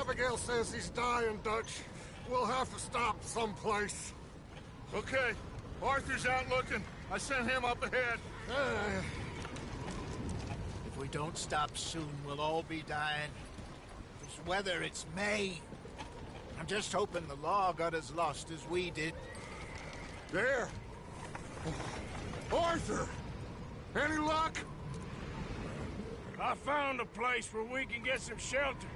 Abigail says he's dying, Dutch. We'll have to stop someplace. Okay. Arthur's out looking. I sent him up ahead. If we don't stop soon, we'll all be dying. This weather, it's May. I'm just hoping the law got as lost as we did. There! Arthur! Any luck? I found a place where we can get some shelter.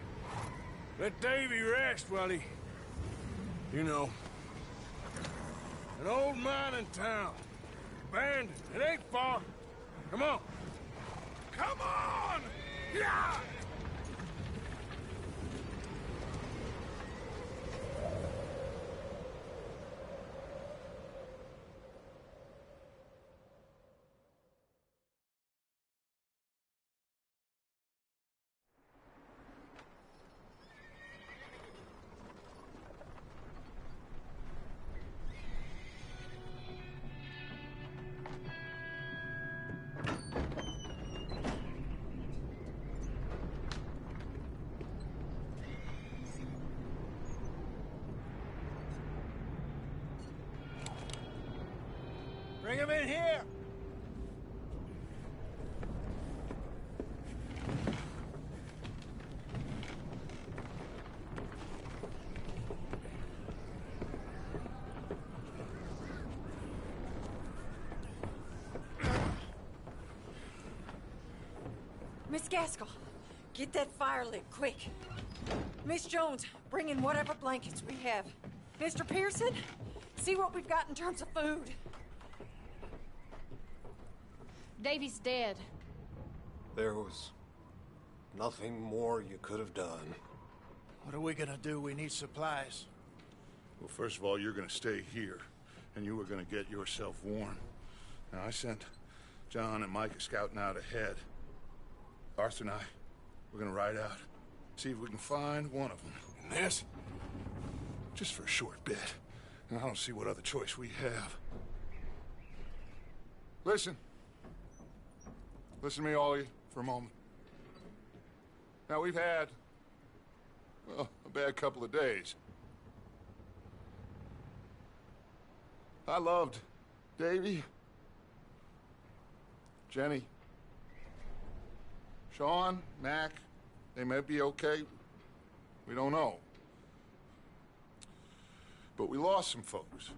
Let Davy rest while he... You know. An old mining town. Abandoned. It ain't far. Come on. Come on! Yeah! Bring him in here! Miss Gaskell, get that fire lit, quick. Miss Jones, bring in whatever blankets we have. Mr. Pearson, see what we've got in terms of food. Davy's dead. There was nothing more you could have done. What are we gonna do? We need supplies. Well, first of all, you're gonna stay here, and you are gonna get yourself warm. Now, I sent John and Micah scouting out ahead. Arthur and I, we're gonna ride out, see if we can find one of them. And this, just for a short bit. And I don't see what other choice we have. Listen. Listen to me, all of you, for a moment. Now, we've had, well, a bad couple of days. I loved Davy, Jenny, Sean, Mac. They may be okay. We don't know. But we lost some folks.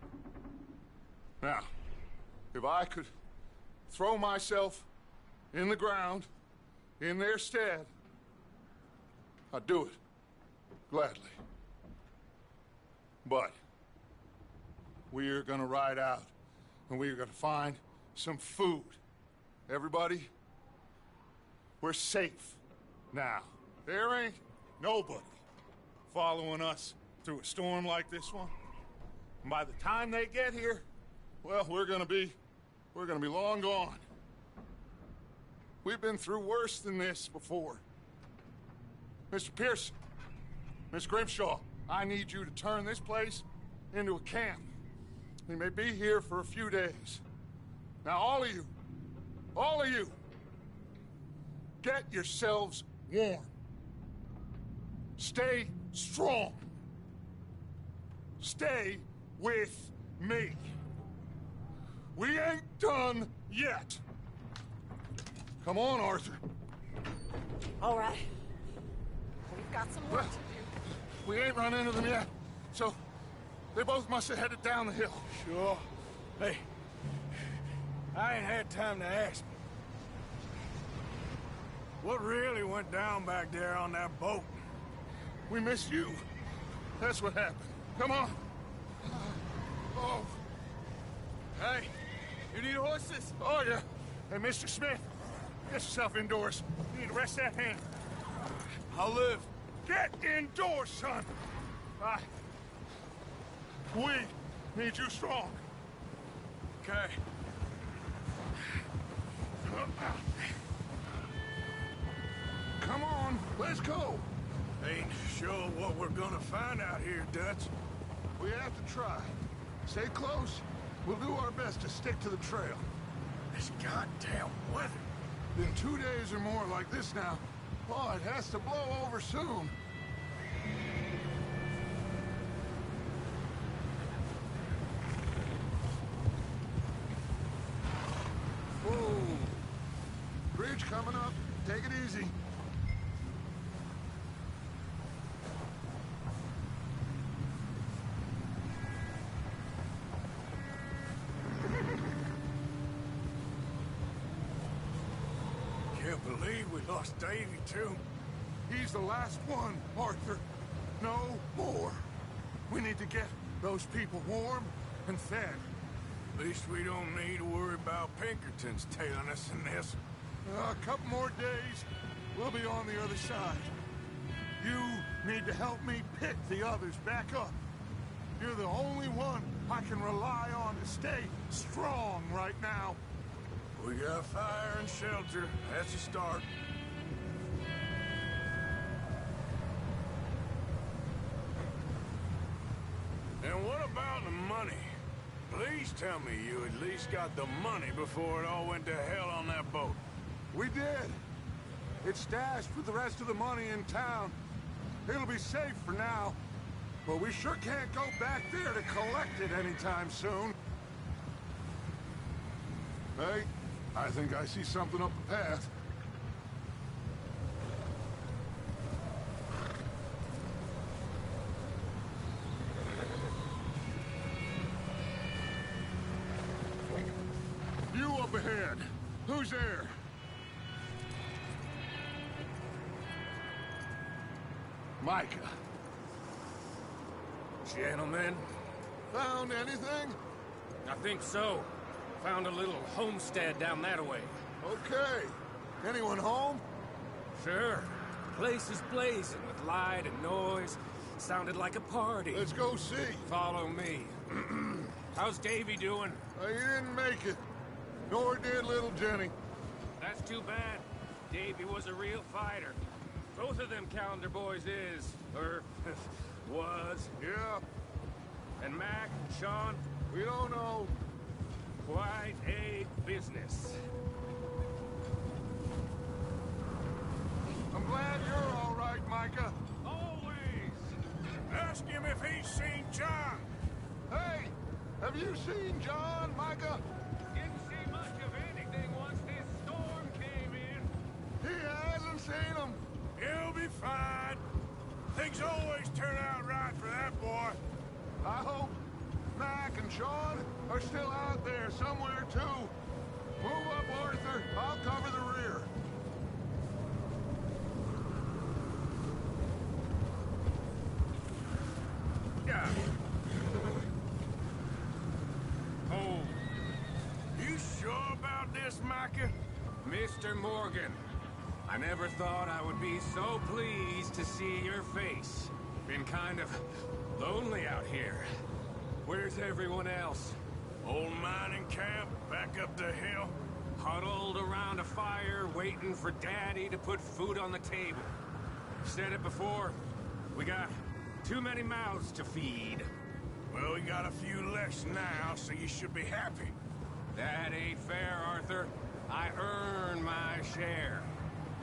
Now, if I could throw myself in the ground, in their stead, I'd do it, gladly. But we're gonna ride out, and we're gonna find some food. Everybody, we're safe now. There ain't nobody following us through a storm like this one. And by the time they get here, well, we're gonna be long gone. We've been through worse than this before. Mr. Pearson, Miss Grimshaw, I need you to turn this place into a camp. We may be here for a few days. Now, all of you, get yourselves warm. Stay strong. Stay with me. We ain't done yet. Come on, Arthur. All right. We've got some work to do. We ain't run into them yet, so they both must have headed down the hill. Sure. Hey, I ain't had time to ask. What really went down back there on that boat? We missed you. That's what happened. Come on. Oh. Hey, you need horses? Oh, yeah. Hey, Mr. Smith, get yourself indoors. You need to rest that hand. I'll live. Get indoors, son. We need you strong. Okay. Come on, let's go. Ain't sure what we're gonna find out here, Dutch. We have to try. Stay close. We'll do our best to stick to the trail. This goddamn weather. In 2 days or more like this now, oh, it has to blow over soon. easy. Can't believe we lost Davy, too. He's the last one, Arthur. No more. We need to get those people warm and fed. At least we don't need to worry about Pinkertons tailing us in this. A couple more days, we'll be on the other side. You need to help me pick the others back up. You're the only one I can rely on to stay strong right now. We got fire and shelter. That's a start. And what about the money? Please tell me you at least got the money before it all went to hell on that boat. We did. It's stashed with the rest of the money in town. It'll be safe for now. But we sure can't go back there to collect it anytime soon. Hey, I think I see something up the path. You up ahead. Who's there? Micah. Gentlemen, Found anything? I think so. Found a little homestead down that way. Okay. Anyone home? Sure. Place is blazing with light and noise. Sounded like a party. Let's go see. Follow me. How's Davy doing? He didn't make it. Nor did little Jenny. That's too bad. Davy was a real fighter. Both of them calendar boys is, or was. Yeah, And Mac, Sean, we don't know. quite a business. I'm glad you're all right, Micah. Always! Ask him if he's seen John. Hey, have you seen John, Micah? Didn't see much of anything once this storm came in. He hasn't seen him. He'll be fine. Things always turn out right for that boy. I hope Mac and Sean are still out there somewhere, too. Move up, Arthur. I'll cover the rear. Yeah. Oh, You sure about this, Micah? Mr. Morgan, I never thought I would be so pleased to see your face. Been kind of lonely out here. Where's everyone else? Old mining camp, back up the hill. Huddled around a fire, waiting for Daddy to put food on the table. Said it before, we got too many mouths to feed. Well, we got a few less now, so you should be happy. That ain't fair, Arthur. I earn my share.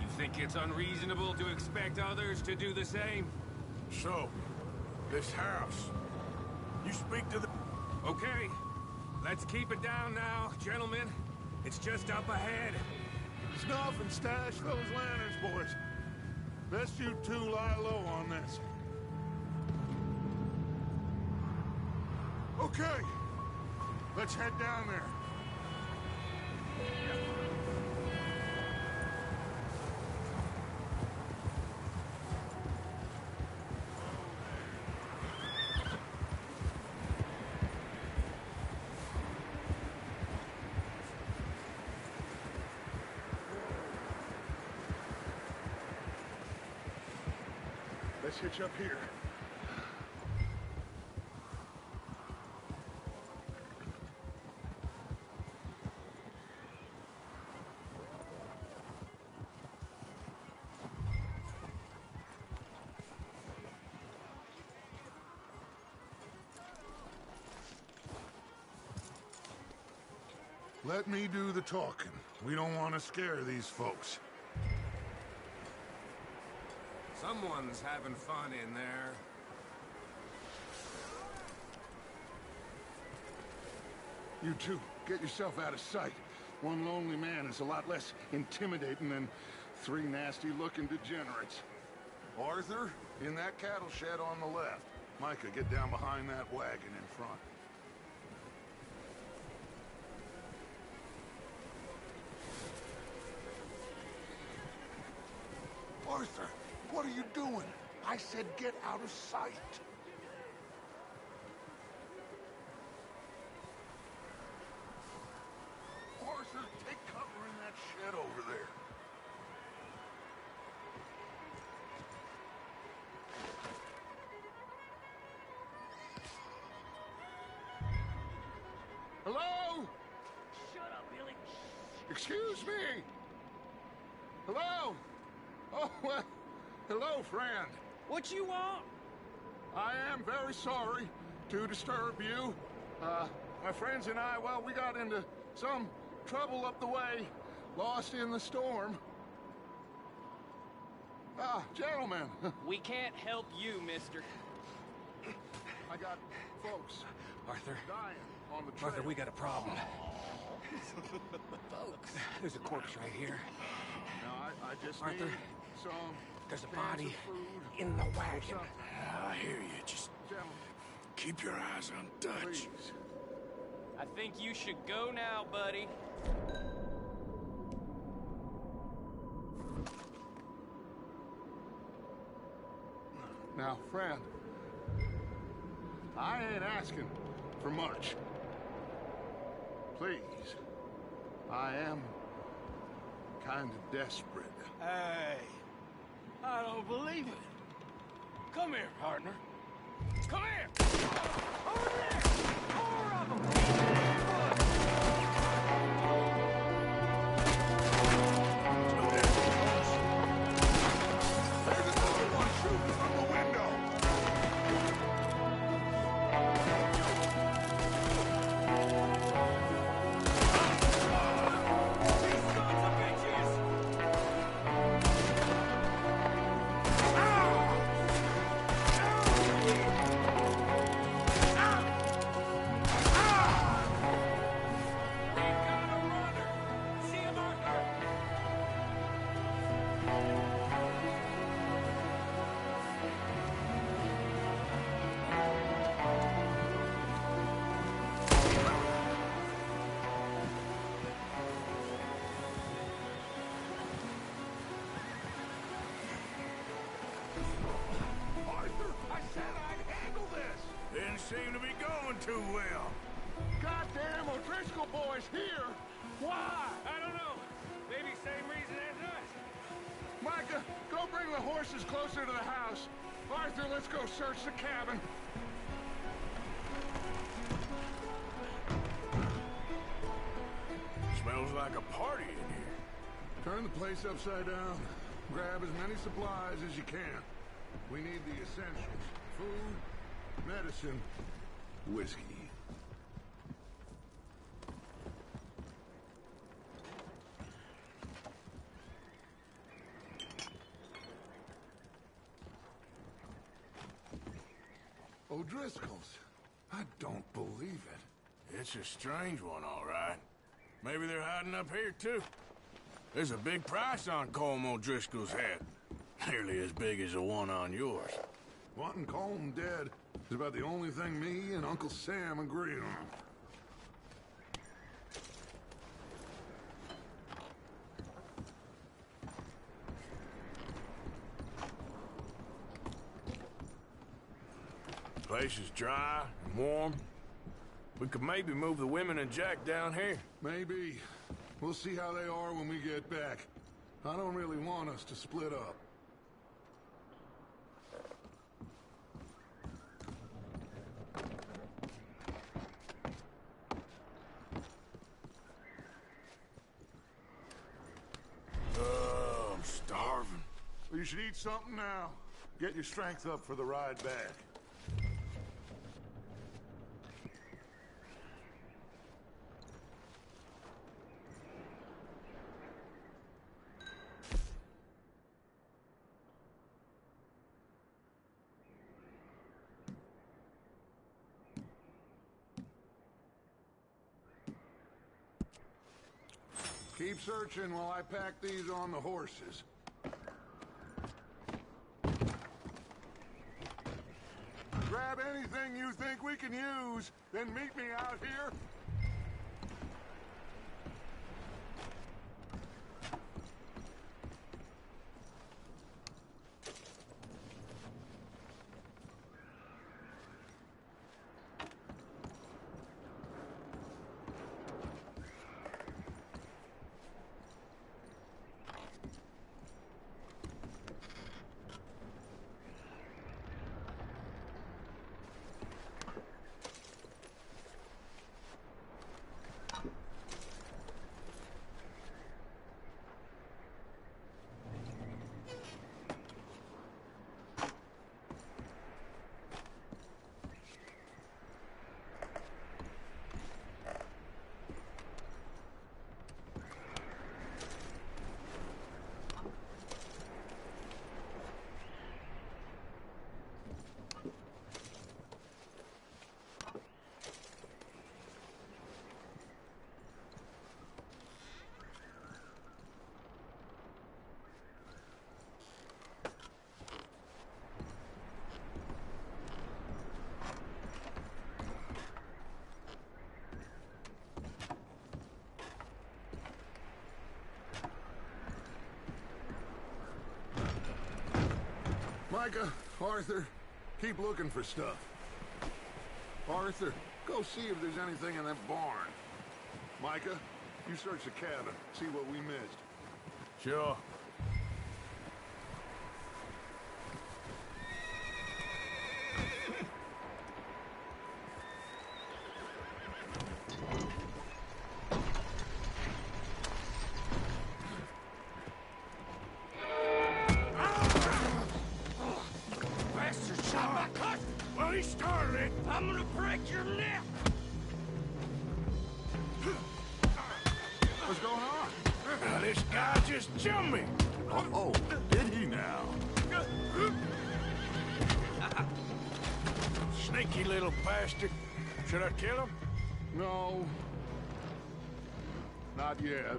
You think it's unreasonable to expect others to do the same? So, this house. You speak to the... Okay, let's keep it down now, gentlemen. It's just up ahead. Snuff and stash those lanterns, boys. Best you two lie low on this. Okay, let's head down there. Let's hitch up here. Let me do the talking. We don't want to scare these folks. Someone's having fun in there. You two, get yourself out of sight. One lonely man is a lot less intimidating than Three nasty-looking degenerates. Arthur, in that cattle shed on the left. Micah, get down behind that wagon in front. Arthur, what are you doing? I said get out of sight. Arthur, take cover in that shed over there. Hello? Shut up, Billy. Excuse me? Hello? Oh, well, hello, friend. What you want? I am very sorry to disturb you. My friends and I, well, we got into some trouble up the way, lost in the storm. Gentlemen. We can't help you, mister. I got folks Arthur. dying on the trail. Arthur, we got a problem. Folks. There's a corpse right here. Now, I just Arthur, need some there's a cans body of food in the or wagon. something. I hear you. Just Gentlemen, keep your eyes on Dutch. please. I think you should go now, buddy. Now, friend, I ain't asking for much. Please, I am kind of desperate. Hey, I don't believe it. Come here, partner. Come here. Over there. Four of them. There's another one shooting from the window. These sons of bitches! We've got a runner. See him, Arthur? Arthur, I said I'd handle this. Didn't seem to be going too well. Goddamn O'Driscoll boys here. Why? I don't know. Maybe same reason as us. Micah, go bring the horses closer to the house. Arthur, let's go search the cabin. Smells like a party in here. Turn the place upside down. Grab as many supplies as you can. We need the essentials. Food, medicine, whiskey. O'Driscoll's. I don't believe it. It's a strange one, all right. Maybe they're hiding up here, too. There's a big price on Colm O'Driscoll's head. Nearly as big as the one on yours. Wanting Colm dead is about the only thing me and Uncle Sam agree on. Place is dry and warm. We could maybe move the women and Jack down here. Maybe. We'll see how they are when we get back. I don't really want us to split up. I'm starving. Well, you should eat something now. Get your strength up for the ride back. Keep searching while I pack these on the horses. grab anything you think we can use, then meet me out here. Micah, Arthur, keep looking for stuff. Arthur, go see if there's anything in that barn. Micah, you search the cabin, see what we missed. Sure. I'm gonna break your neck! What's going on? This guy just jumped me! Uh-oh, did he now? Sneaky little bastard. Should I kill him? No. Not yet.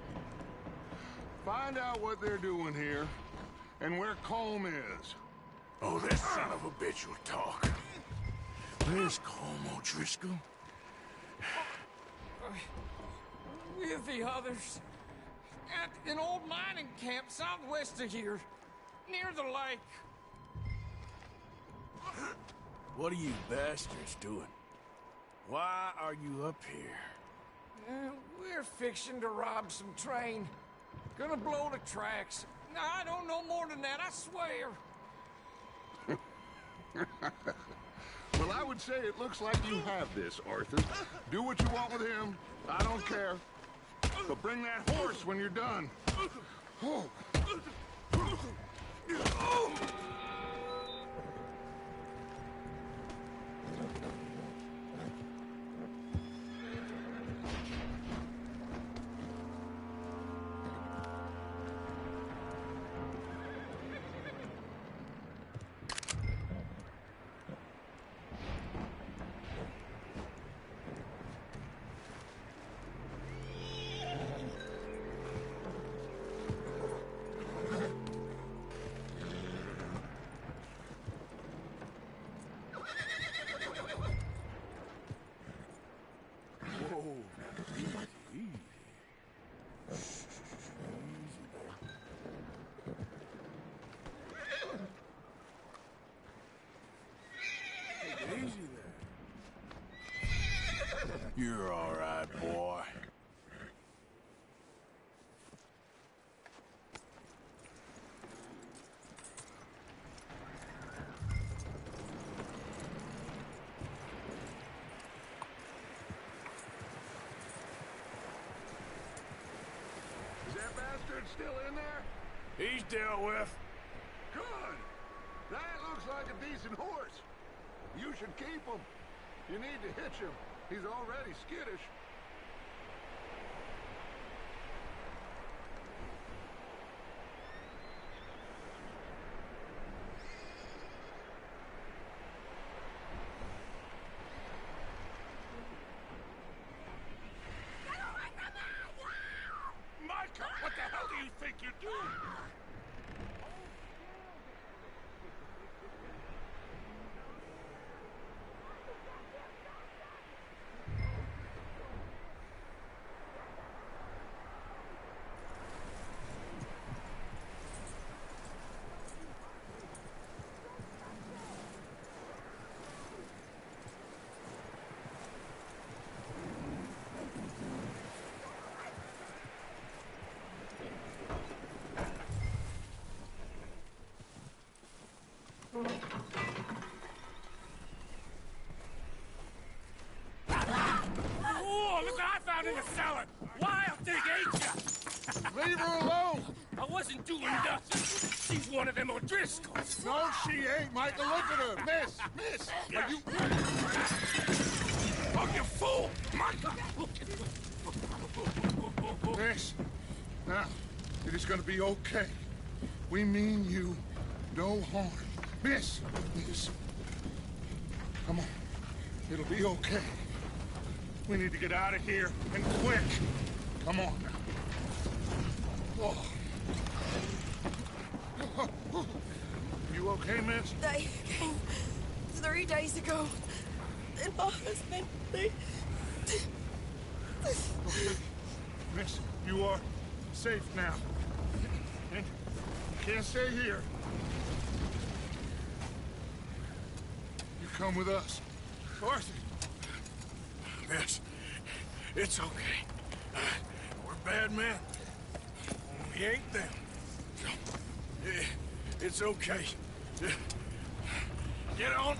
Find out what they're doing here, and where Colm is. Oh, this son of a bitch will talk. Where's Colm O'Driscoll? With the others. At an old mining camp southwest of here. Near the lake. What are you bastards doing? Why are you up here? We're fixing to rob some train. Gonna blow the tracks. I don't know more than that, I swear. Well, I would say it looks like you have this, Arthur. Do what you want with him. I don't care. But bring that horse when you're done. Oh. You're all right, boy. Is that bastard still in there? He's dealt with. Good. That looks like a decent horse. You should keep him. You need to hitch him. He's already skittish. Micah, what the hell do you think you're doing? Oh, look what I found in the cellar! Wild thing, ain't ya? Leave her alone! I wasn't doing nothing. She's one of them O'Driscolls. No, she ain't, Michael. Look at her. Miss, are you... Oh, you fool! Michael! Miss, now, it is gonna be okay. We mean you no harm. Miss, come on. It'll be okay. We need to get out of here, and quick. Come on now. Oh. You okay, miss? They came 3 days ago. And my husband, they... Okay. Miss, you are safe now. And you can't stay here. You come with us. Arthur. Miss, it's okay. We're bad men. We ain't them. It's okay. Get on.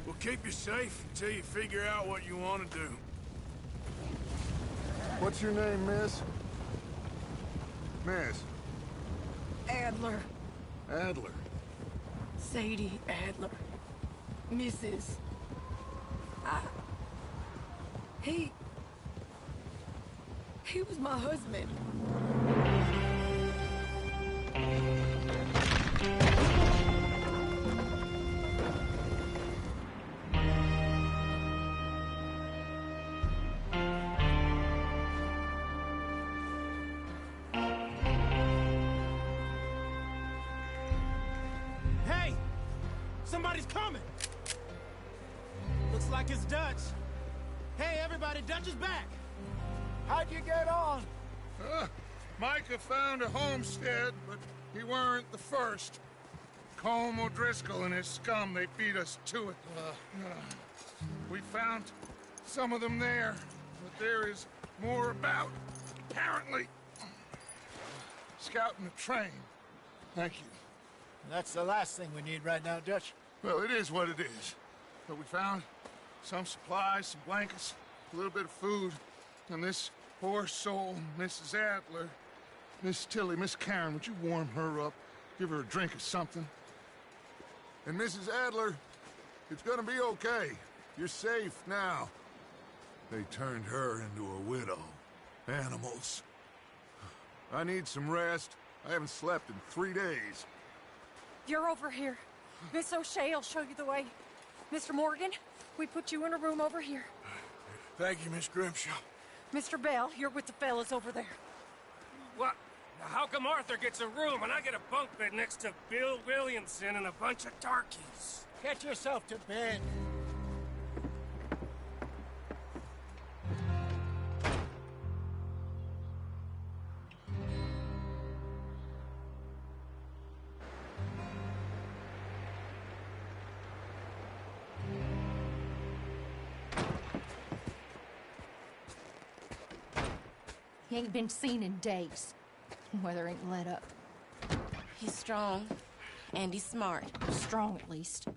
We'll keep you safe until you figure out what you want to do. What's your name, miss? Miss? Adler. Adler. Sadie Adler. Mrs. He was my husband. Hey! Somebody's coming! Looks like it's Dutch. Hey, everybody, Dutch is back! How'd you get on? Micah found a homestead, but he weren't the first. Colm O'Driscoll and his scum, they beat us to it. We found some of them there, but there is more about, apparently. Scouting the train. Thank you. That's the last thing we need right now, Dutch. Well, it is what it is. But we found some supplies, some blankets, a little bit of food, and this poor soul, Mrs. Adler, Miss Tilly, Miss Karen, would you warm her up? Give her a drink or something? And Mrs. Adler, it's gonna be okay. You're safe now. They turned her into a widow. Animals. I need some rest. I haven't slept in 3 days. You're over here. Miss O'Shea will show you the way. Mr. Morgan, we put you in a room over here. Thank you, Miss Grimshaw. Mr. Bell, you're with the fellas over there. What? Now, how come Arthur gets a room and I get a bunk bed next to Bill Williamson and a bunch of darkies? Get yourself to bed. He ain't been seen in days. Weather ain't let up. He's strong, and he's smart. Strong, at least.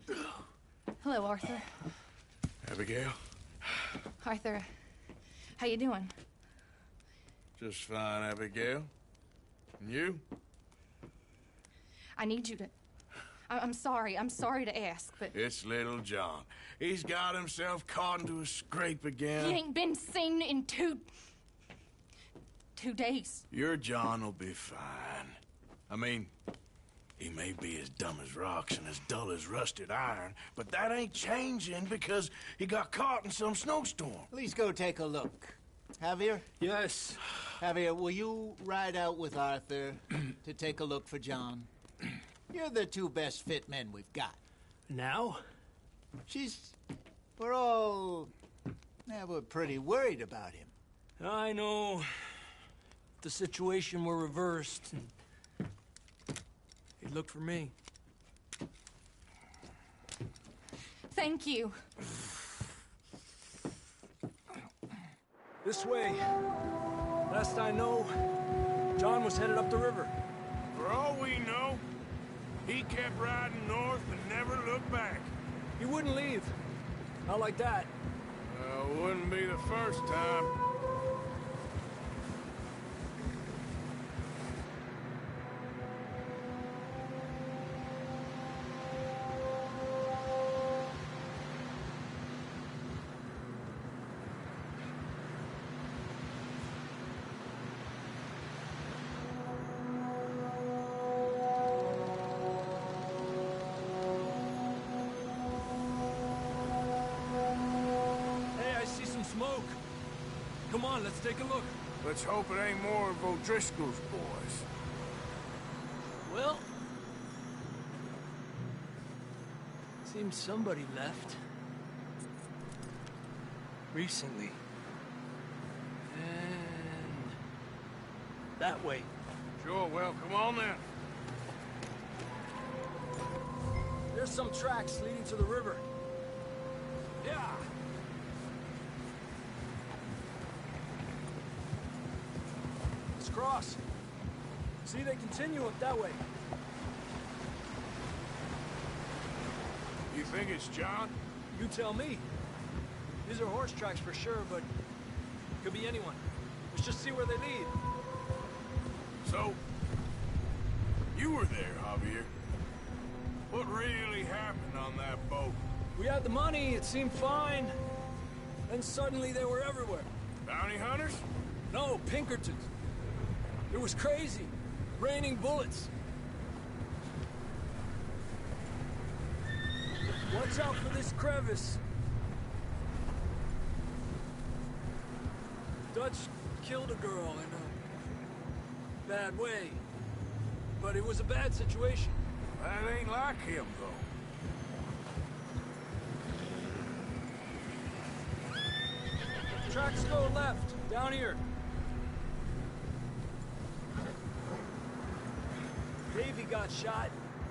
Hello, Arthur. Abigail? Arthur, how you doing? Just fine, Abigail. And you? I need you to... I'm sorry to ask, but... It's little John. He's got himself caught into a scrape again. He ain't been seen in 2 days. Your John will be fine. I mean, he may be as dumb as rocks and as dull as rusted iron, but that ain't changing because he got caught in some snowstorm. Please go take a look. Javier? Yes. Javier, will you ride out with Arthur to take a look for John? You're the 2 best fit men we've got. Now? We're pretty worried about him. I know. If the situation were reversed, he'd look for me. Thank you. This way. Last I know, John was headed up the river. For all we know, he kept riding north and wouldn't leave. Not like that. Wouldn't be the first time. Smoke. Come on, let's take a look. Let's hope it ain't more of O'Driscoll's boys. Well, seems somebody left. Recently. And that way. Sure, well, come on then. There's some tracks leading to the river. Yeah. Cross. See, they continue up that way. You think it's John? You tell me. These are horse tracks for sure, but could be anyone. Let's just see where they lead. So, you were there, Javier. What really happened on that boat? We had the money, it seemed fine. Then suddenly they were everywhere. Bounty hunters? No, Pinkertons. It was crazy. Raining bullets. Watch out for this crevice. Dutch killed a girl in a bad way. But it was a bad situation. That ain't like him, though. Tracks go left, down here. Davey got shot.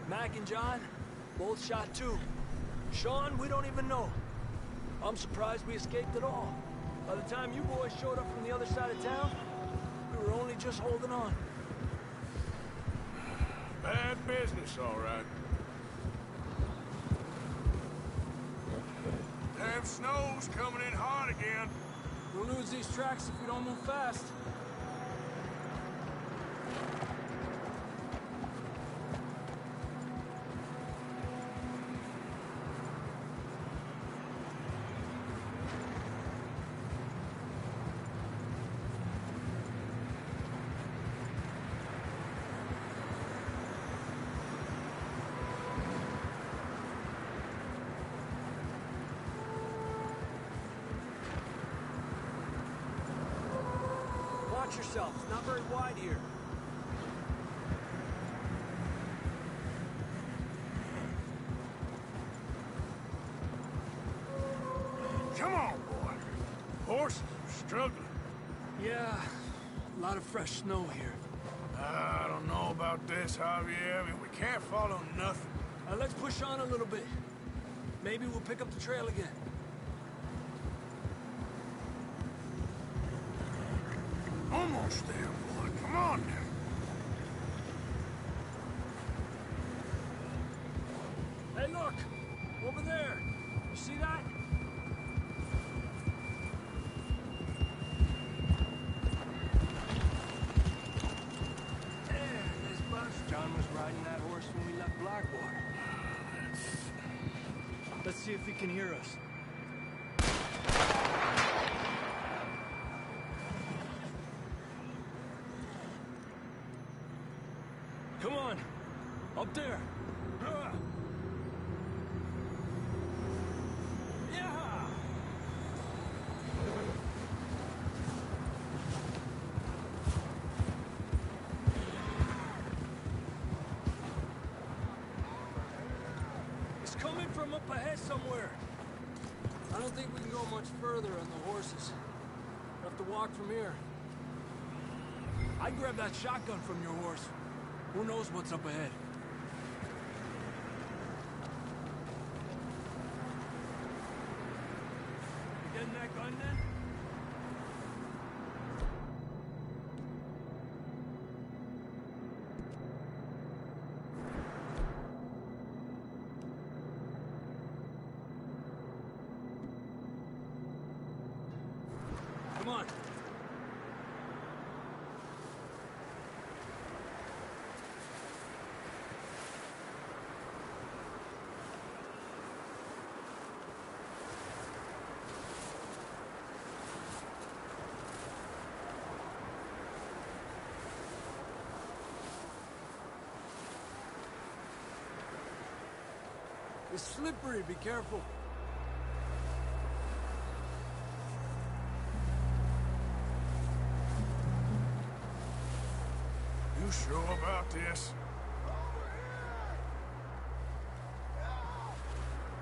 Mac and John, both shot too. Sean, we don't even know. I'm surprised we escaped at all. By the time you boys showed up from the other side of town, we were only just holding on. Bad business, all right. Damn snow's coming in hard again. We'll lose these tracks if we don't move fast. Watch yourself. It's not very wide here. Come on, boy. Horses are struggling. Yeah, a lot of fresh snow here. I don't know about this, Javier. I mean, we can't follow nothing. Let's push on a little bit. Maybe we'll pick up the trail again. Almost there, boy. Come on now. Hey, look! Over there! You see that? This bus. John was riding that horse when we left Blackwater. Let's see if he can hear us. Come on! Up there! Yeah! It's coming from up ahead somewhere. I don't think we can go much further on the horses. We'll have to walk from here. I'd grab that shotgun from your horse. Who knows what's up ahead? You getting that gun then? It's slippery, be careful. You sure about this?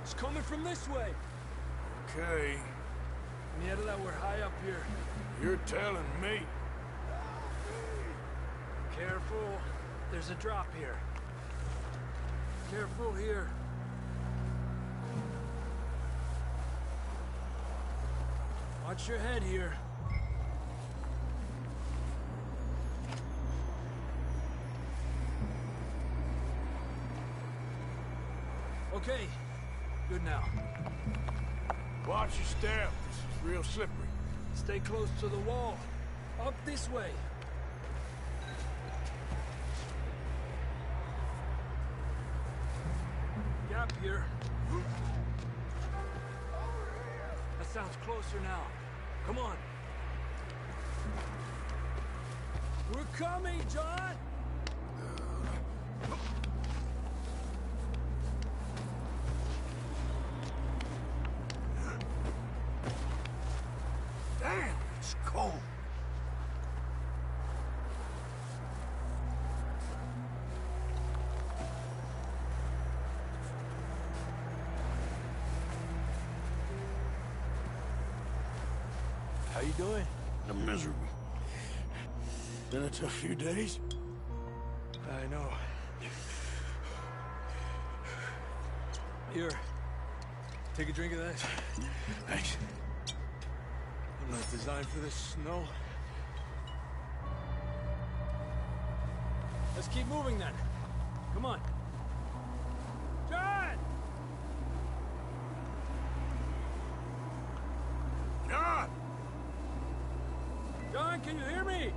It's coming from this way. Okay, Mierda, we're high up here. you're telling me. Careful. There's a drop here. Careful here. Watch your head here. Okay. Good now. Watch your step. This is real slippery. Stay close to the wall. Up this way. Gap here. That sounds closer now. Come on. We're coming, John! Damn, it's cold. How you doing? I'm miserable. Been a tough few days. I know. Here. Take a drink of that. Thanks. I'm not designed for this snow. Let's keep moving then. Come on. John! John! John, can you hear me?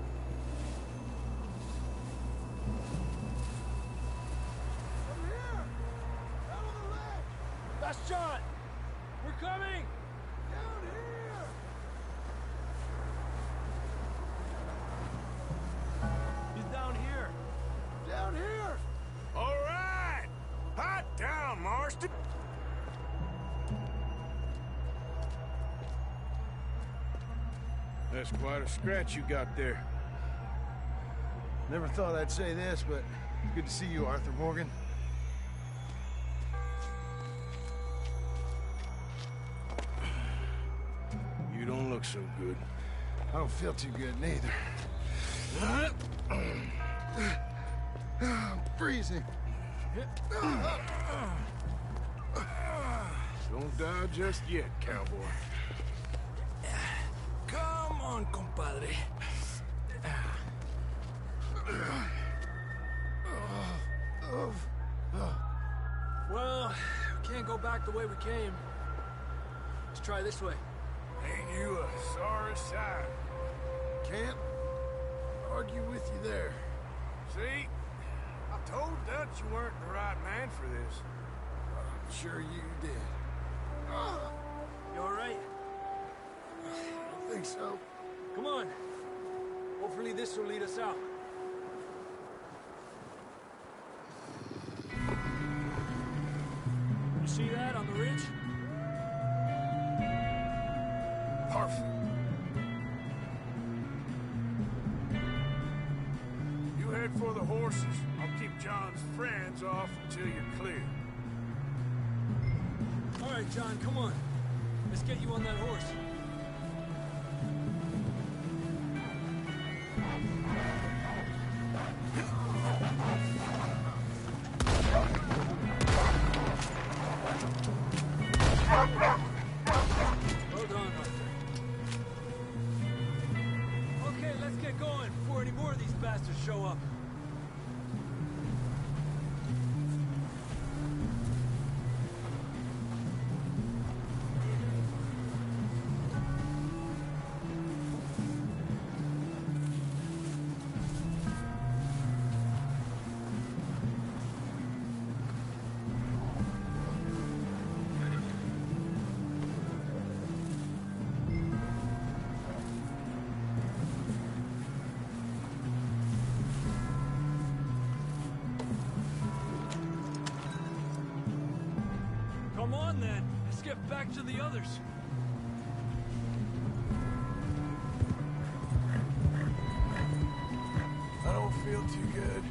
I'm here! Down on the ledge! That's John! We're coming! Down here! He's down here! Down here! All right! Hot down, Marston! That's quite a scratch you got there. Never thought I'd say this, but good to see you, Arthur Morgan. You don't look so good. I don't feel too good, neither. I'm freezing. Don't die just yet, cowboy. Come on, compadre. Well, we can't go back the way we came. Let's try this way. Ain't you a sorry sight? Can't argue with you there. See? I told Dutch you weren't the right man for this. I'm sure you did. You all right? I think so. Come on. Hopefully this will lead us out. You see that on the ridge? Perfect. You head for the horses. I'll keep John's friends off until you're clear. All right, John, come on. Let's get you on that horse. Well done, Arthur. Okay, let's get going before any more of these bastards show up. get back to the others. I don't feel too good.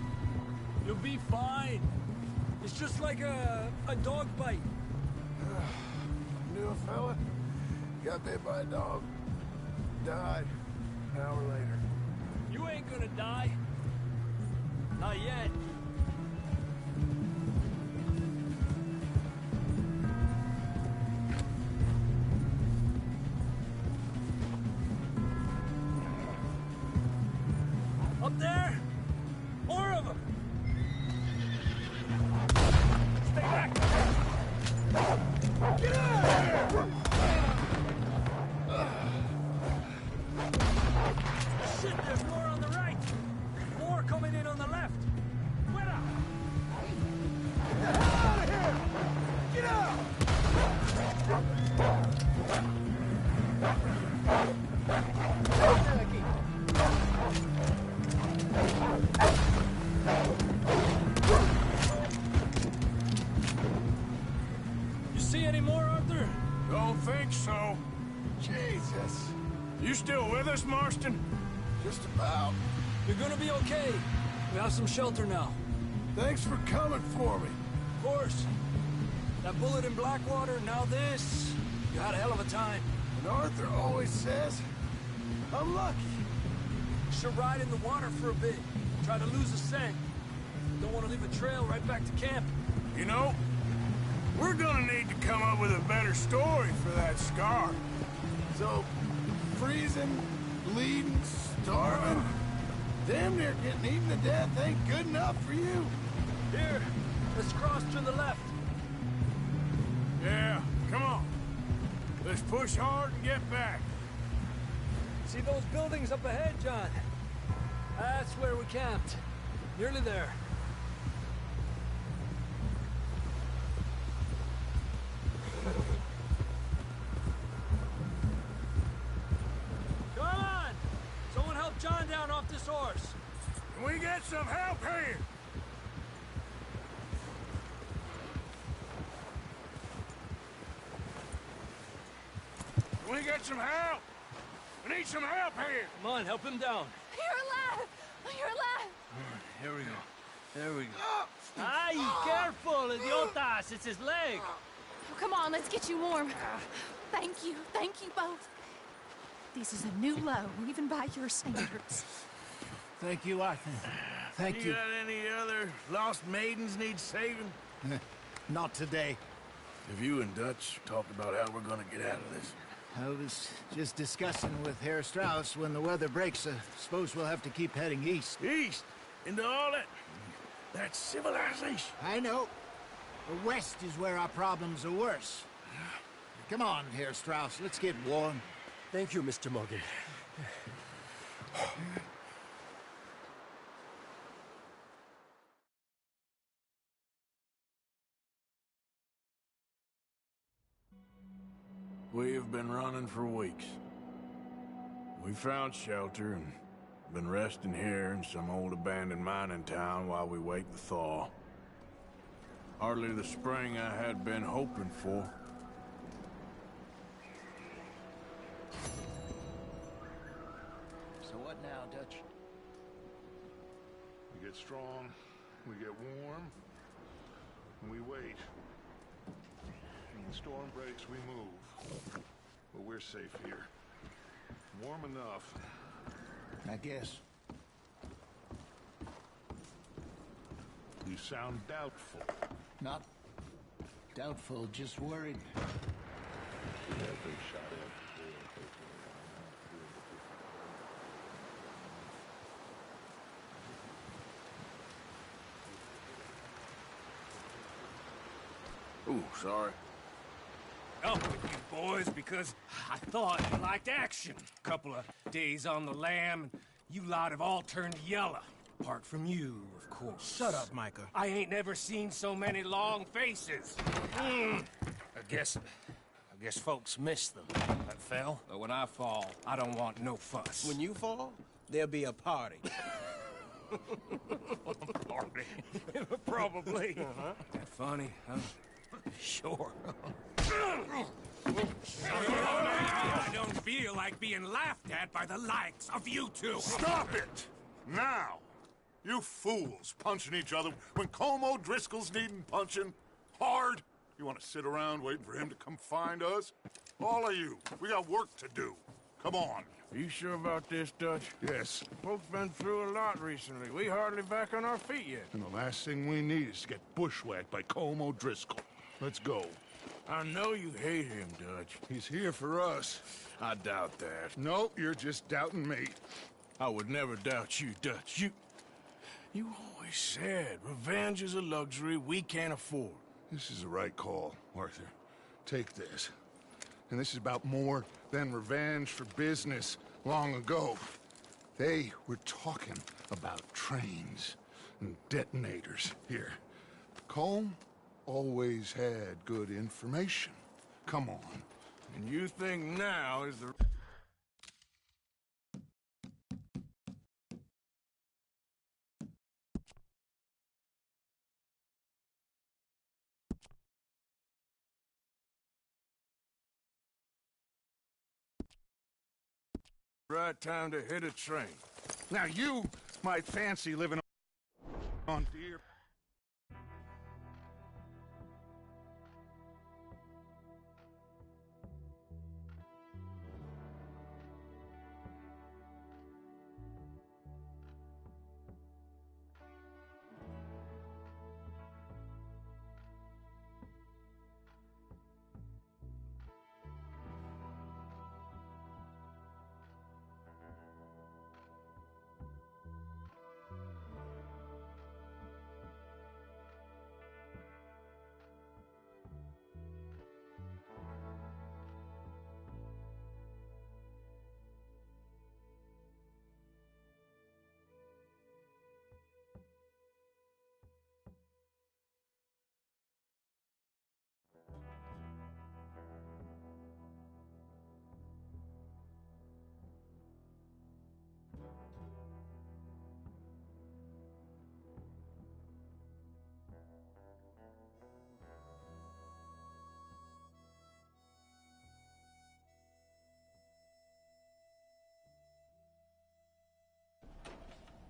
You'll be fine. It's just like a dog bite. Knew a fella. Got bit by a dog. Died an hour later. You ain't gonna die. Not yet. Up there? More of them! Stay back! Get out of here! Shit, there's more on the right! More coming in on the left! Fuera! Get the hell out of here! Get out! You see any more, Arthur? Don't think so. Jesus. You still with us, Marston? Just about. You're gonna be okay. We have some shelter now. Thanks for coming for me. Of course. That bullet in Blackwater, now this. You had a hell of a time. And Arthur always says, I'm lucky. Should ride in the water for a bit. Try to lose the scent. Don't want to leave a trail right back to camp. You know, we're gonna need to come up with a better story for that scar. So, freezing, bleeding, starving, damn near getting eaten to death ain't good enough for you. Here, let's cross to the left. Yeah, come on. Let's push hard and get back. See those buildings up ahead, John? That's where we camped. Nearly there. Come on! Someone help John down off this horse. Can we get some help here? Can we get some help? We need some help here. Come on, help him down. You're alive! You're alive! Here we go. There we go. Ay, careful, idiotas! It's his leg. Oh, come on, let's get you warm. Thank you both. This is a new low, even by your standards. Thank you, Arthur. Thank you. You got any other lost maidens need saving? Not today. Have you and Dutch talked about how we're gonna get out of this? I was just discussing with Herr Strauss when the weather breaks. Suppose we'll have to keep heading east. East? Into all that civilization? I know. The west is where our problems are worse. Come on, Herr Strauss, let's get warm. Thank you, Mr. Morgan. We've been running for weeks. We found shelter and been resting here in some old abandoned mining town while we wait the thaw. Hardly the spring I had been hoping for. So what now, Dutch? We get strong, we get warm, and we wait. When the storm breaks, we move. But we're safe here. Warm enough. I guess. You sound doubtful. Not doubtful, just worried. Ooh, sorry. Up with you boys because I thought you liked action. Couple of days on the lam, and you lot have all turned yellow. Apart from you, of course. Shut up, Micah. I ain't never seen so many long faces. I guess folks miss them. That fell. But when I fall, I don't want no fuss. When you fall, there'll be a party. Party? Probably. That funny, huh? Sure. I don't feel like being laughed at by the likes of you two. Stop it! Now! You fools punching each other when Colm O'Driscoll's needing punching hard. You want to sit around waiting for him to come find us? All of you, we got work to do. Come on. Are you sure about this, Dutch? Yes. Folks been through a lot recently. We hardly back on our feet yet. And the last thing we need is to get bushwhacked by Colm O'Driscoll. Let's go. I know you hate him, Dutch. He's here for us. I doubt that. No, you're just doubting me. I would never doubt you, Dutch. You always said revenge is a luxury we can't afford. This is the right call, Arthur. Take this. And this is about more than revenge for business long ago. They were talking about trains and detonators here. Colm always had good information. Come on. And you think now is the... right time to hit a train. Now you might fancy living on deer.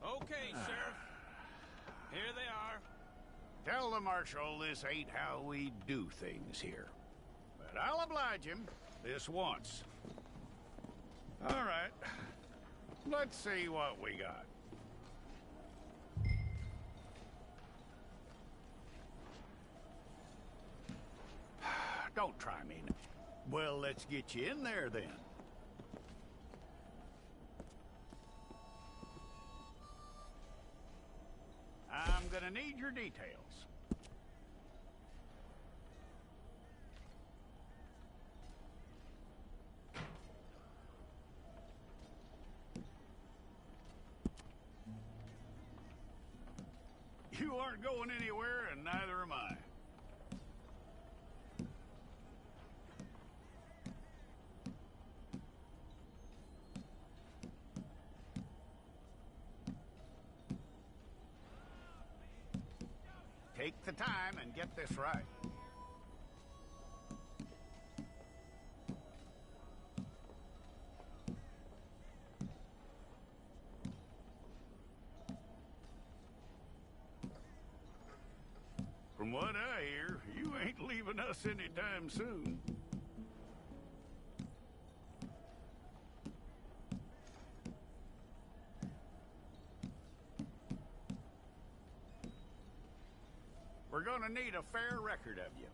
Okay, Sheriff. Here they are. Tell the Marshal this ain't how we do things here. But I'll oblige him this once. All right. Let's see what we got. Don't try me. Well, let's get you in there then. I'm gonna need your details. You aren't going anywhere, and neither am I. Take the time and get this right. From what I hear, you ain't leaving us anytime soon. We're gonna need a fair record of you.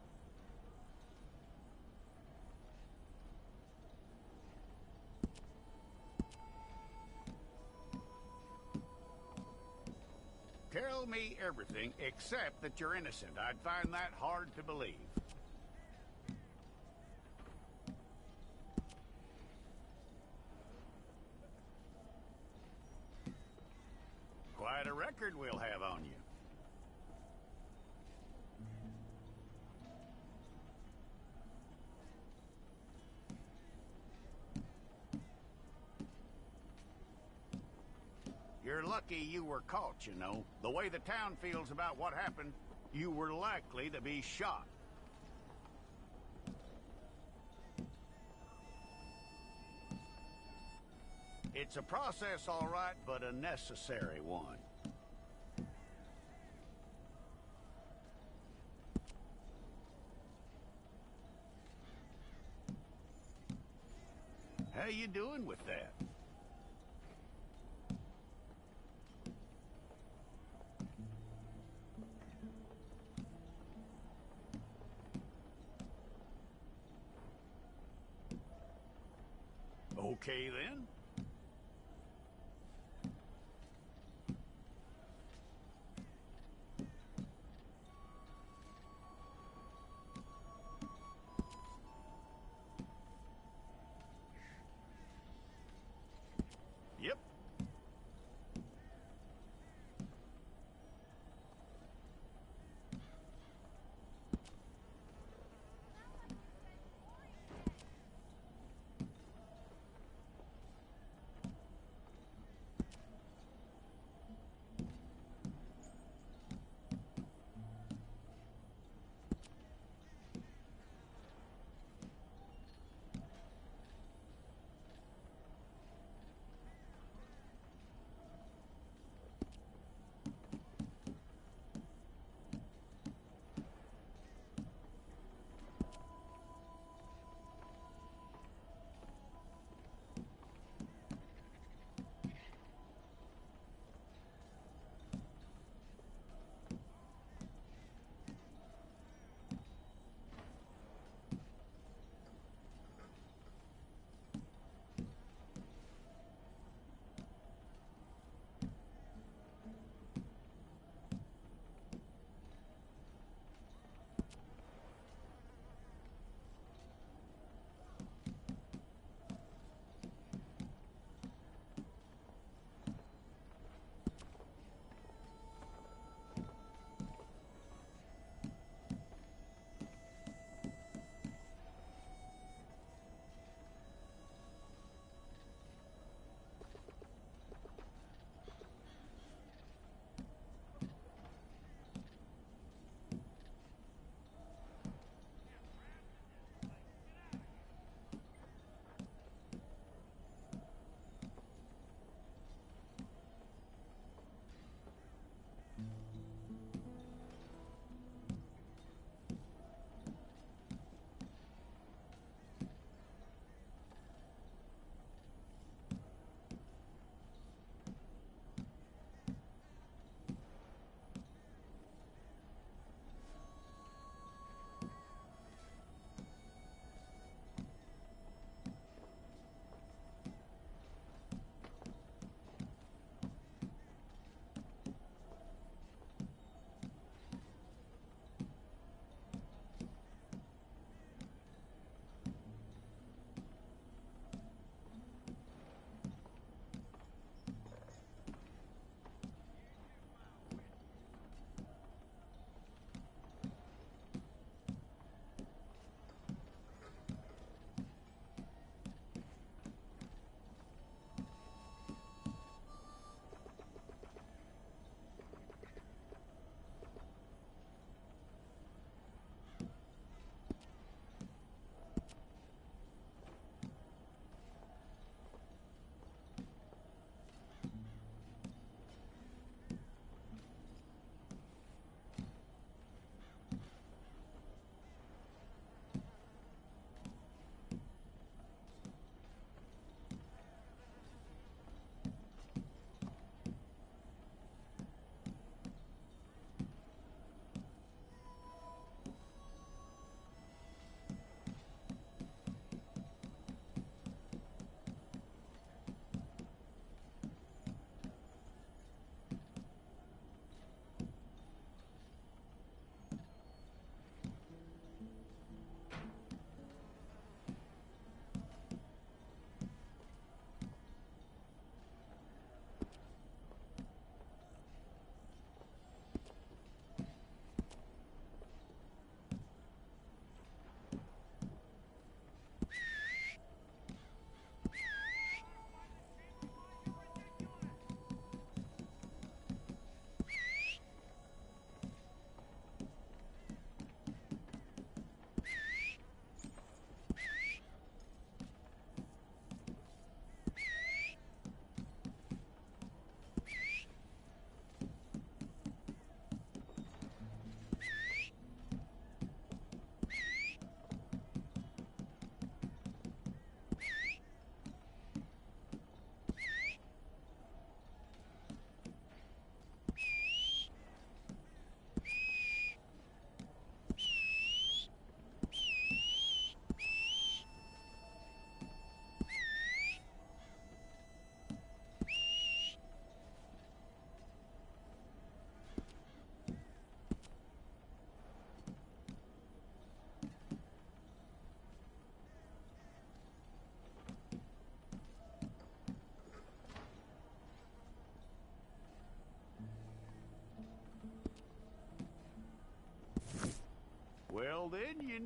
Tell me everything except that you're innocent. I'd find that hard to believe. Quite a record we'll have on you. You're lucky you were caught, you know. The way the town feels about what happened, you were likely to be shot. It's a process, all right, but a necessary one. How you doing with that? Okay, then. Yep.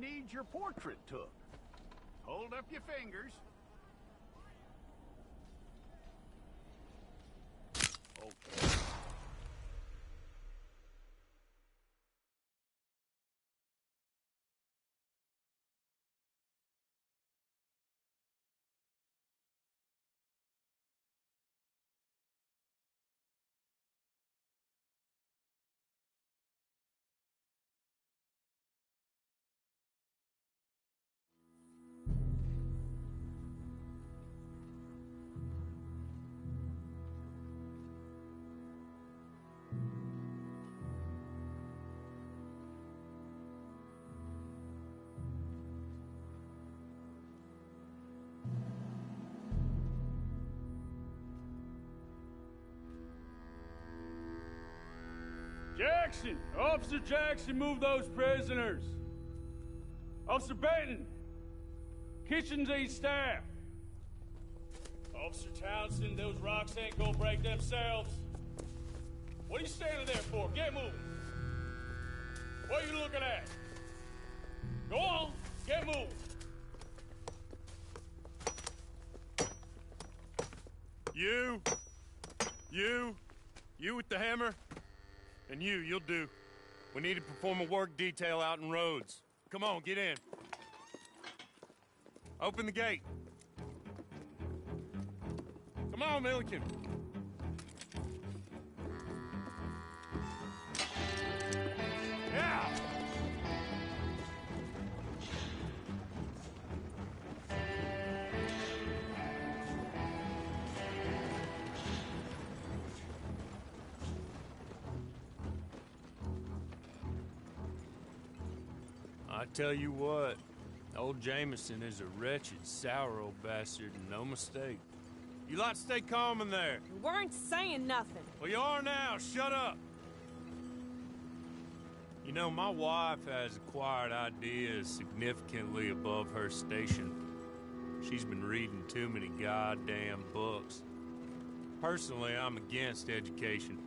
need your portrait took. Hold up your fingers. Okay. Jackson! Officer Jackson, move those prisoners! Officer Benton! Kitchens aid staff! Officer Townsend, those rocks ain't gonna break themselves. What are you standing there for? Get moving! What are you looking at? Go on, get moving! You with the hammer? And you'll do. We need to perform a work detail out in Rhodes. Come on, get in. Open the gate. Come on, Milliken. Now! I tell you what, old Jameson is a wretched, sour old bastard, and no mistake. You lot stay calm in there. We weren't saying nothing. Well, you are now. Shut up. You know, my wife has acquired ideas significantly above her station. She's been reading too many goddamn books. Personally, I'm against education.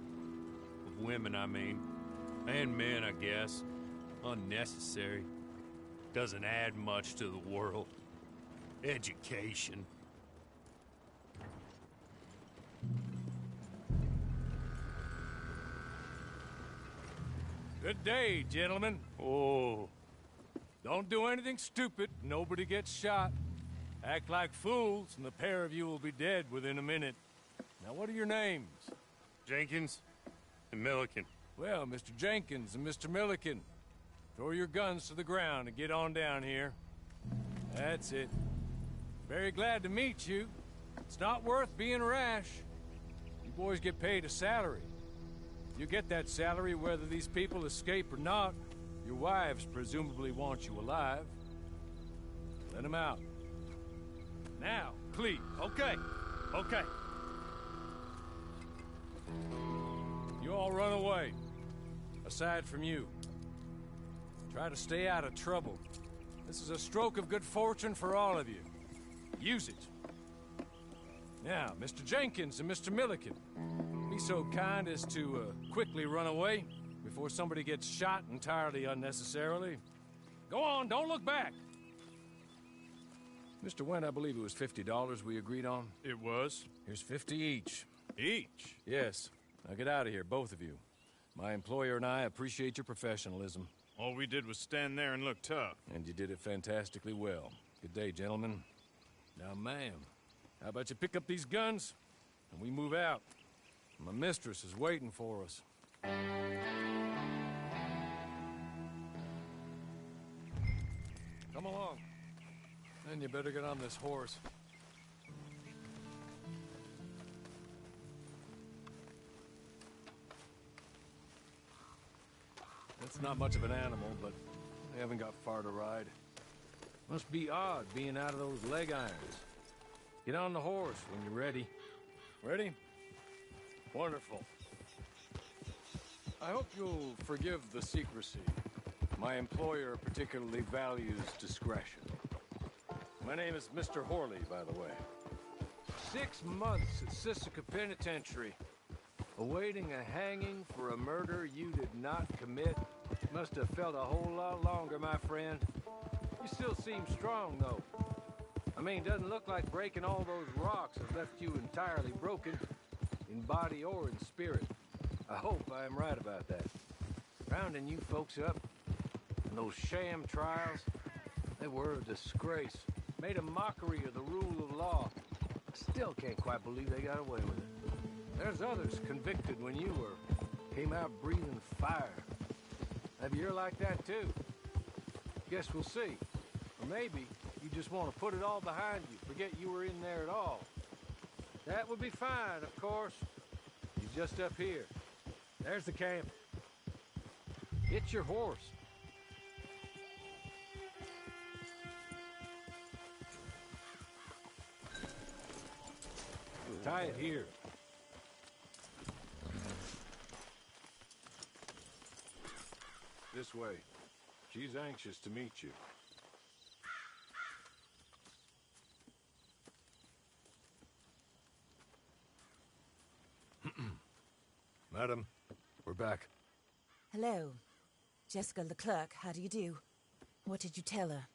Of women, I mean. And men, I guess. Unnecessary. Doesn't add much to the world. Education. Good day, gentlemen. Oh. Don't do anything stupid. Nobody gets shot. Act like fools, and the pair of you will be dead within a minute. Now, what are your names? Jenkins and Milliken. Well, Mr. Jenkins and Mr. Milliken, throw your guns to the ground and get on down here. That's it. Very glad to meet you. It's not worth being rash. You boys get paid a salary. You get that salary whether these people escape or not. Your wives presumably want you alive. Let them out. Now, please. Okay. Okay. You all run away. Aside from you. Try to stay out of trouble. This is a stroke of good fortune for all of you. Use it. Now, Mr. Jenkins and Mr. Milliken, be so kind as to quickly run away before somebody gets shot entirely unnecessarily. Go on, don't look back. Mr. Wendt, I believe it was $50 we agreed on. It was. Here's 50 each. Each? Yes. Now get out of here, both of you. My employer and I appreciate your professionalism. All we did was stand there and look tough. And you did it fantastically well. Good day, gentlemen. Now, ma'am, how about you pick up these guns, and we move out? My mistress is waiting for us. Come along. Then you better get on this horse. It's not much of an animal, but they haven't got far to ride. Must be odd being out of those leg irons. Get on the horse when you're ready. Ready? Wonderful. I hope you'll forgive the secrecy. My employer particularly values discretion. My name is Mr. Horley, by the way. 6 months at Sisika Penitentiary, awaiting a hanging for a murder you did not commit. Must have felt a whole lot longer, my friend. still seem strong, though. I mean, doesn't look like breaking all those rocks has left you entirely broken, in body or in spirit. I hope I am right about that. Rounding you folks up, and those sham trials, they were a disgrace. Made a mockery of the rule of law. I still can't quite believe they got away with it. There's others convicted when you were. Came out breathing fire. Maybe you're like that too. Guess we'll see. Or maybe you just want to put it all behind you, forget you were in there at all. That would be fine, of course. He's just up here. There's the camp. Get your horse. Tie it here. This way. She's anxious to meet you. Madam, we're back. Hello. Jessica Leclerc, how do you do? What did you tell her?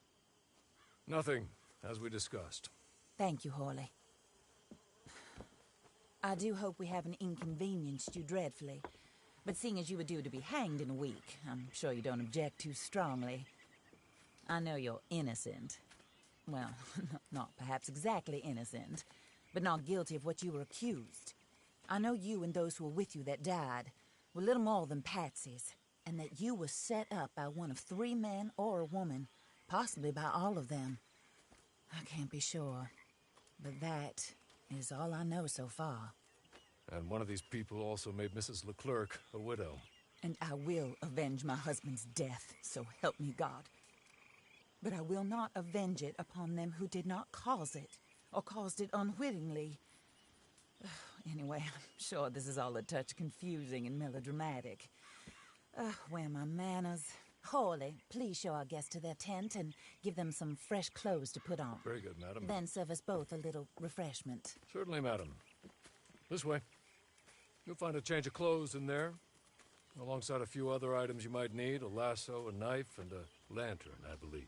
Nothing, as we discussed. Thank you, Hawley. I do hope we haven't inconvenienced you dreadfully. But seeing as you were due to be hanged in a week, I'm sure you don't object too strongly. I know you're innocent. Well, not perhaps exactly innocent, but not guilty of what you were accused. I know you and those who were with you that died were little more than patsies, and that you were set up by one of 3 men or a woman, possibly by all of them. I can't be sure, but that is all I know so far. And one of these people also made Mrs. Leclerc a widow. And I will avenge my husband's death, so help me God. But I will not avenge it upon them who did not cause it, or caused it unwittingly. Anyway, I'm sure this is all a touch confusing and melodramatic. Where are my manners? Hawley, please show our guests to their tent and give them some fresh clothes to put on. Very good, madam. Then serve us both a little refreshment. Certainly, madam. This way. You'll find a change of clothes in there, alongside a few other items you might need, a lasso, a knife, and a lantern, I believe.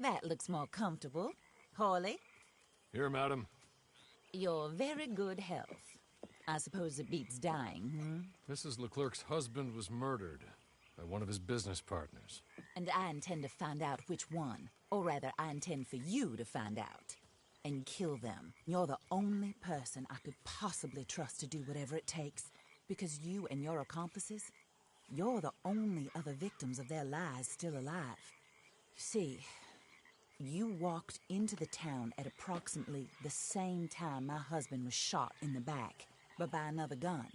That looks more comfortable. Hawley, Here, madam. your very good health. I suppose it beats dying, Mrs. Leclerc's husband was murdered by one of his business partners. And I intend to find out which one. Or rather, I intend for you to find out. And kill them. You're the only person I could possibly trust to do whatever it takes. Because you and your accomplices, you're the only other victims of their lies still alive. You see, you walked into the town at approximately the same time my husband was shot in the back, but by another gun,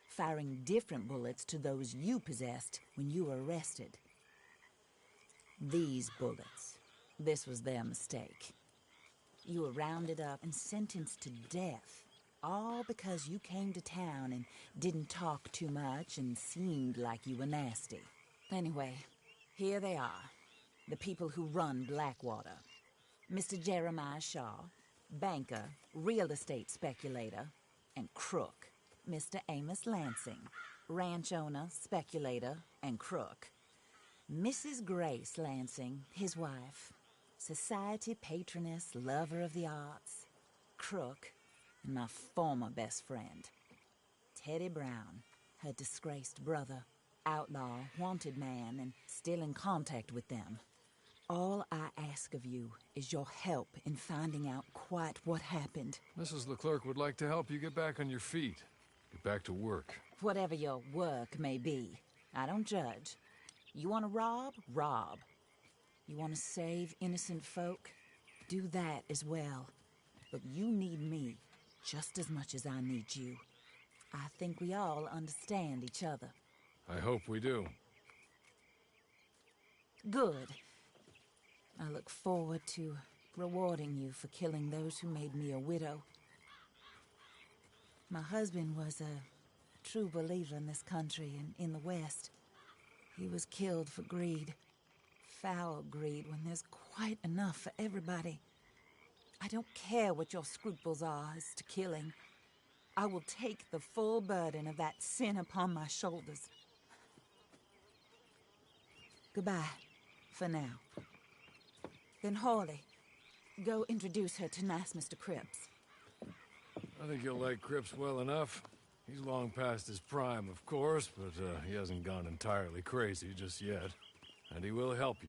firing different bullets to those you possessed when you were arrested. These bullets, this was their mistake. You were rounded up and sentenced to death, all because you came to town and didn't talk too much and seemed like you were nasty. Anyway, here they are, the people who run Blackwater. Mr. Jeremiah Shaw, banker, real estate speculator, and crook. Mr. Amos Lansing, ranch owner, speculator, and crook. Mrs. Grace Lansing, his wife, society patroness, lover of the arts, crook, and my former best friend. Teddy Brown, her disgraced brother, outlaw, wanted man, and still in contact with them. All I ask of you is your help in finding out quite what happened. Mrs. Leclerc would like to help you get back on your feet. Get back to work. Whatever your work may be, I don't judge. You want to rob? Rob. You want to save innocent folk? Do that as well. But you need me just as much as I need you. I think we all understand each other. I hope we do. Good. I look forward to rewarding you for killing those who made me a widow. My husband was a true believer in this country and in the West. He was killed for greed. Foul greed when there's quite enough for everybody. I don't care what your scruples are as to killing. I will take the full burden of that sin upon my shoulders. Goodbye, for now. Then Hawley, go introduce her to nice Mr. Cripps. I think you'll like Cripps well enough. He's long past his prime, of course, but he hasn't gone entirely crazy just yet. And he will help you.